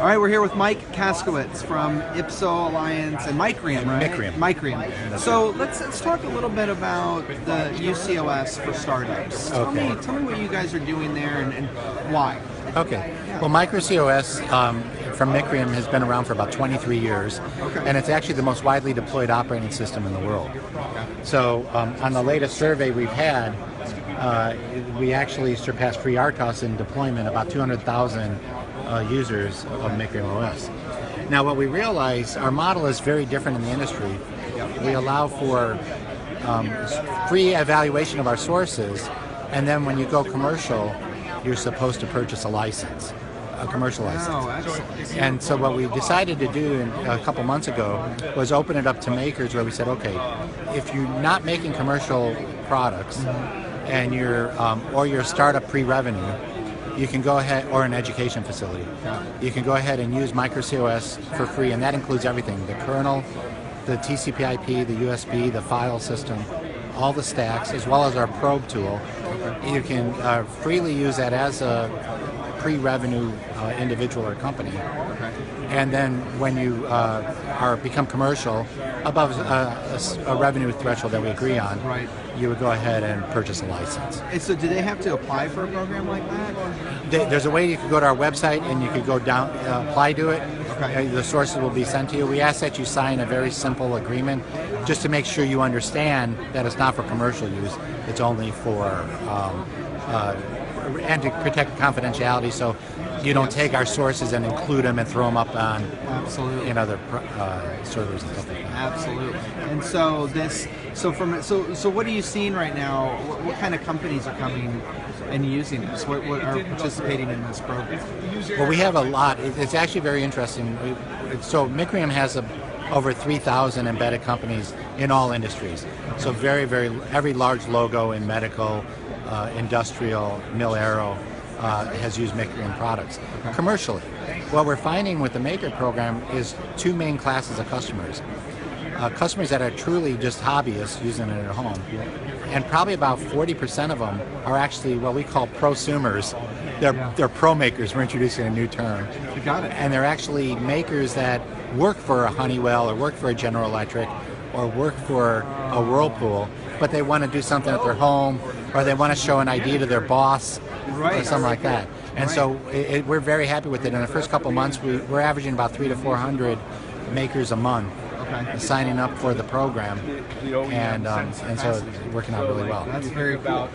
All right, we're here with Mike Kaskowitz from ucOS and Micrium, right? Micrium. So let's talk a little bit about the ucOS for startups. Okay. Tell me what you guys are doing there and why. Okay. Well, microCOS from Micrium has been around for about 23 years, and it's actually the most widely deployed operating system in the world. So on the latest survey we've had, we actually surpassed FreeRTOS in deployment, about 200,000 users of Micrium OS. Now what we realize, our model is very different in the industry. We allow for free evaluation of our sources, and then when you go commercial, you're supposed to purchase a license, a commercial license. Oh, excellent. And so what we decided to do a couple months ago was open it up to makers, where we said, okay, if you're not making commercial products and you're a startup pre-revenue, you can go ahead, or an education facility, you can go ahead and use microCOS for free, and that includes everything: the kernel, the TCP/IP, the USB, the file system, all the stacks, as well as our probe tool. You can freely use that as a pre-revenue individual or company. And then when you become commercial, above a revenue threshold that we agree on, you would go ahead and purchase a license. And so do they have to apply for a program like that? There's a way you could go to our website and you could go down, apply to it. The sources will be sent to you. We ask that you sign a very simple agreement just to make sure you understand that it's not for commercial use. It's only for, and to protect confidentiality, so you don't take our sources and include them and throw them up on in other servers and stuff like that. Absolutely. And so so what are you seeing right now? What kind of companies are coming and using this? What are participating in this program? Well, we have a lot. It's actually very interesting. So Micrium has over 3,000 embedded companies in all industries. So every large logo in medical, industrial, mil-aero has used Micrium products commercially. What we're finding with the Maker program is two main classes of customers. Customers that are truly just hobbyists using it at home. And probably about 40% of them are actually what we call prosumers. They're pro makers. We're introducing a new term. You got it. And they're actually makers that work for a Honeywell or work for a General Electric or work for a Whirlpool, but they want to do something at their home, or they want to show an idea to their boss, or something like that. And so we're very happy with it. In the first couple months, we're averaging about 300 to 400 makers a month signing up for the program, and so it's working out really well. That's very cool.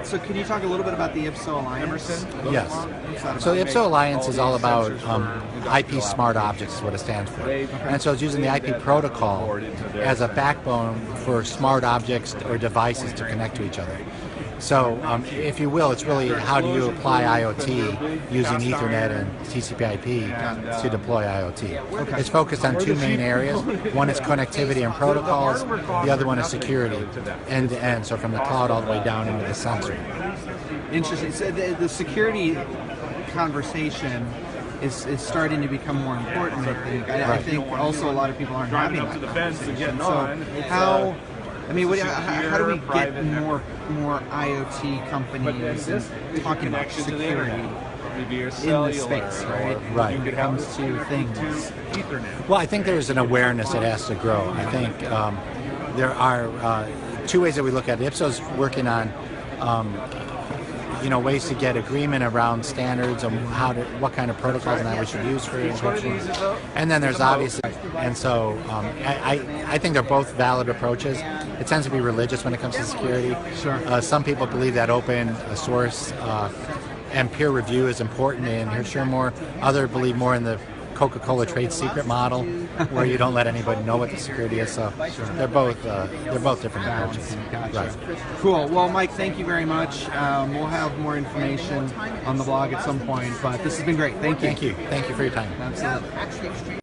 So can you talk a little bit about the ucOS Alliance? Yes. So the ucOS Alliance is all about IP smart objects, is what it stands for. And so it's using the IP protocol as a backbone for smart objects or devices to connect to each other. So, if you will, it's really how do you apply IoT using Ethernet and TCP/IP to deploy IoT. It's focused on two main areas. One is connectivity and protocols. The other one is security, end to end. So from the cloud all the way down into the sensor. Interesting. So the security conversation is starting to become more important. I think also a lot of people aren't having that conversation. So how do we get more IoT companies talking about security in this space, right? When it comes to things. Well, I think there's an awareness that has to grow. I think there are two ways that we look at it. IPSO's working on ways to get agreement around standards and what kind of protocols and that we should use for encryption. And then there's obviously, and so I think they're both valid approaches. It tends to be religious when it comes to security. Some people believe that open source and peer review is important and here's sure more. Others believe more in the Coca-Cola trade secret model, where you don't let anybody know what the security is. So they're both different approaches. Cool. Well, Mike, thank you very much. We'll have more information on the blog at some point, but this has been great. Thank you. Thank you for your time. Absolutely.